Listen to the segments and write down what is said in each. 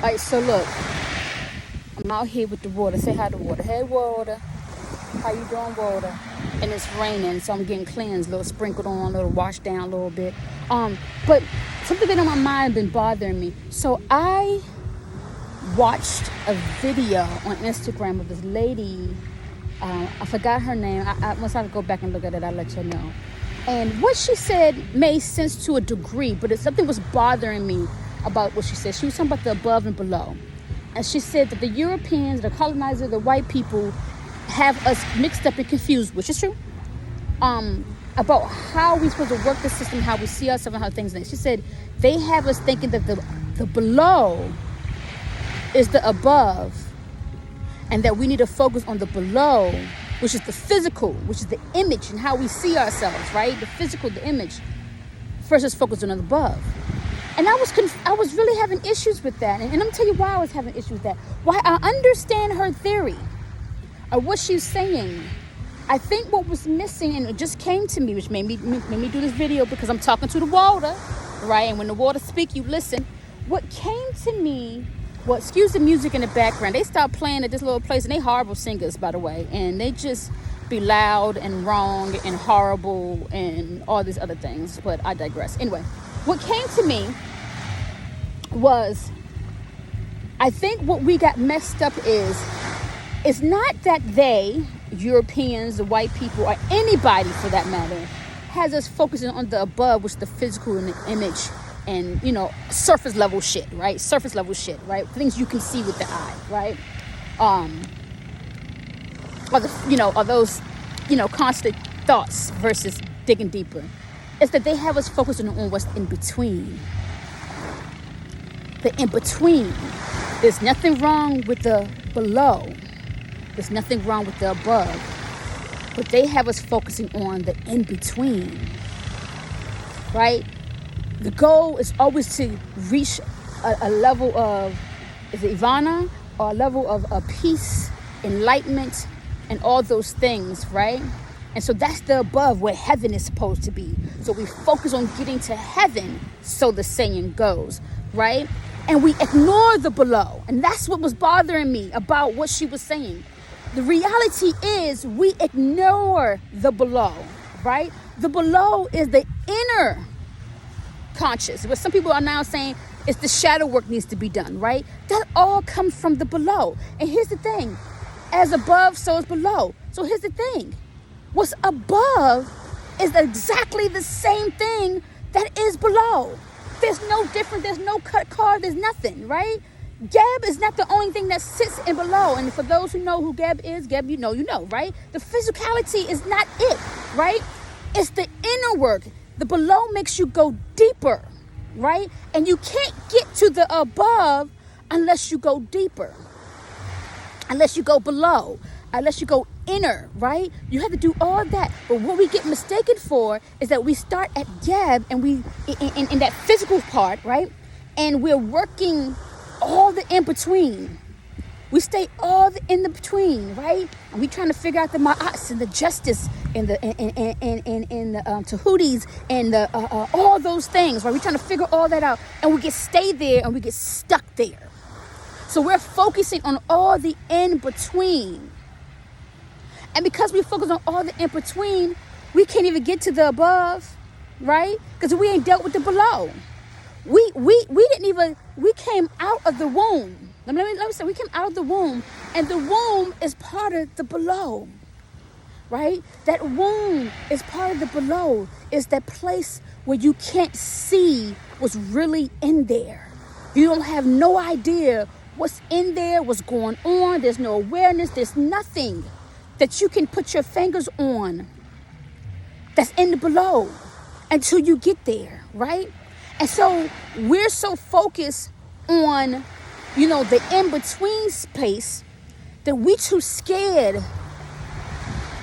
All right, so look, I'm out here with the water. Say hi to water. Hey, water. How you doing, water? And it's raining, so I'm getting cleansed, a little sprinkled on, a little washed down a little bit. But something been on my mind been bothering me. So I watched a video on Instagram of this lady. I forgot her name. Once I go back and look at it, I'll let you know. And what she said made sense to a degree, but something was bothering me about what she said. She was talking about the above and below. And she said that the Europeans, the colonizer, the white people have us mixed up and confused, which is true, about how we're supposed to work the system, how we see ourselves and how things are. She said they have us thinking that the below is the above, and that we need to focus on the below, which is the physical, which is the image and how we see ourselves, right? The physical, the image, versus focus on the above. And I was really having issues with that. And I'm going to tell you why I was having issues with that. Why I understand her theory of what she's saying. I think what was missing, and it just came to me, which made me do this video because I'm talking to the water, right? And when the water speak, you listen. What came to me, well, excuse the music in the background. They stopped playing at this little place, and they horrible singers, by the way. And they just be loud and wrong and horrible and all these other things. But I digress. Anyway, what came to me was, I think what we got messed up is, it's not that they, Europeans, the white people, or anybody for that matter, has us focusing on the above, which is the physical and the image and, surface level shit, right? Surface level shit, right? Things you can see with the eye, right? Are those, constant thoughts versus digging deeper. It's that they have us focusing on what's in between. The in between. There's nothing wrong with the below. There's nothing wrong with the above. But they have us focusing on the in between. Right? The goal is always to reach a level of, is it Ivana? Or a level of peace, enlightenment, and all those things, right? And so that's the above, where heaven is supposed to be. So we focus on getting to heaven, so the saying goes, right? And we ignore the below. And that's what was bothering me about what she was saying. The reality is we ignore the below, right? The below is the inner conscious. But some people are now saying it's the shadow work needs to be done, right? That all comes from the below. And here's the thing. As above, so is below. So here's the thing. What's above is exactly the same thing that is below. There's no different. There's no cut card. There's nothing, right? Gab is not the only thing that sits in below. And for those who know who Gab is, Gab, you know, right? The physicality is not it, right? It's the inner work. The below makes you go deeper, right? And you can't get to the above unless you go deeper. Unless you go below. Unless you go inner, right? You have to do all that. But what we get mistaken for is that we start at Gab and we in that physical part, right? And we're working all the in between. We stay all the in the between, right? And we trying to figure out the ma'ats and the justice and the tahudis and the all those things, right? We trying to figure all that out, and we stay there and we get stuck there. So we're focusing on all the in between. And because we focus on all the in between, we can't even get to the above, right? Because we ain't dealt with the below. We came out of the womb. Let me say, we came out of the womb, and the womb is part of the below, right? That womb is part of the below. It's that place where you can't see what's really in there. You don't have no idea what's in there, what's going on. There's no awareness. There's nothing that you can put your fingers on that's in the below until you get there, right? And so we're so focused on, the in-between space that we too scared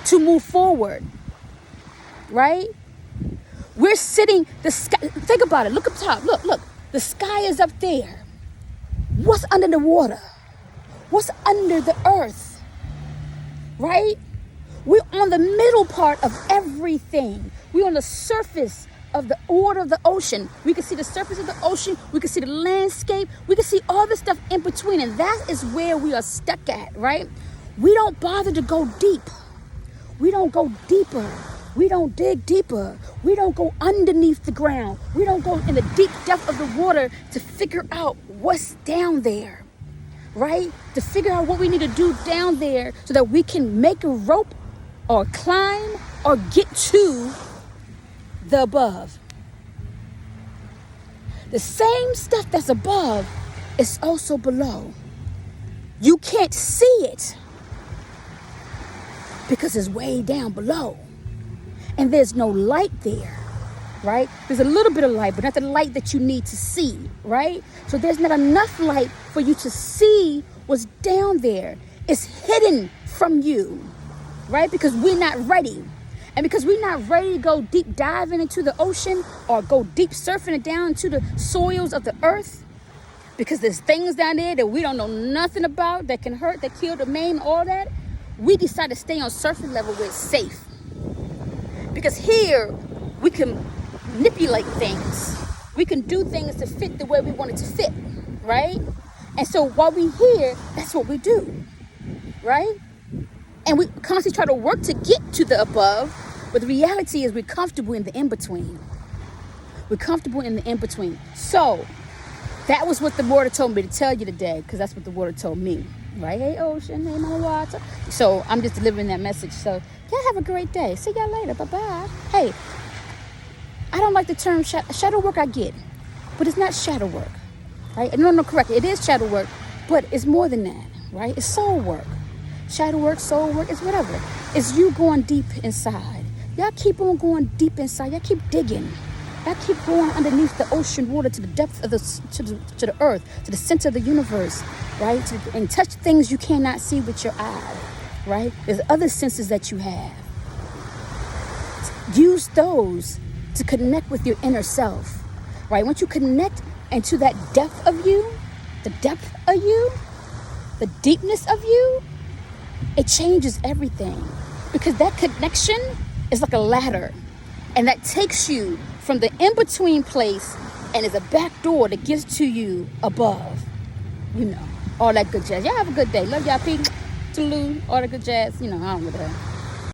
to move forward, right? We're sitting, the sky, think about it, look up top, look, the sky is up there. What's under the water? What's under the earth? Right? We're on the middle part of everything. We're on the surface of the order of the ocean. We can see the surface of the ocean. We can see the landscape. We can see all the stuff in between. And that is where we are stuck at, right? We don't bother to go deep. We don't go deeper. We don't dig deeper. We don't go underneath the ground. We don't go in the deep depth of the water to figure out what's down there, right? To figure out what we need to do down there so that we can make a rope or climb or get to the above. The same stuff that's above is also below. You can't see it because it's way down below. And there's no light there, right? There's a little bit of light, but not the light that you need to see, right? So there's not enough light for you to see what's down there. It's hidden from you, right? Because we're not ready. And because we're not ready to go deep diving into the ocean or go deep surfing it down into the soils of the earth, because there's things down there that we don't know nothing about that can hurt, that kill, that maim, all that, we decide to stay on surface level where it's safe. Because here, we can manipulate things. We can do things to fit the way we want it to fit, right? And so while we're here, that's what we do, right? And we constantly try to work to get to the above, but the reality is we're comfortable in the in-between. We're comfortable in the in-between. So that was what the water told me to tell you today, because that's what the water told me, right? Hey, ocean, hey, my water. So I'm just delivering that message. So y'all have a great day. See y'all later. Bye-bye. Hey, I don't like the term shadow work. I get, but it's not shadow work, right? No, correct. It is shadow work, but it's more than that, right? It's soul work. Shadow work, soul work, it's whatever. It's you going deep inside. Y'all keep on going deep inside. Y'all keep digging. Y'all keep going underneath the ocean water to the depth of to the earth, to the center of the universe, right? And touch things you cannot see with your eye, right? There's other senses that you have. Use those to connect with your inner self, right? Once you connect into that depth of you, the depth of you, the deepness of you, it changes everything, because that connection is like a ladder, and that takes you from the in-between place and is a back door that gets to you above, all that good jazz. Y'all have a good day. Love y'all, Pete, Tulu, all the good jazz. I don't know that.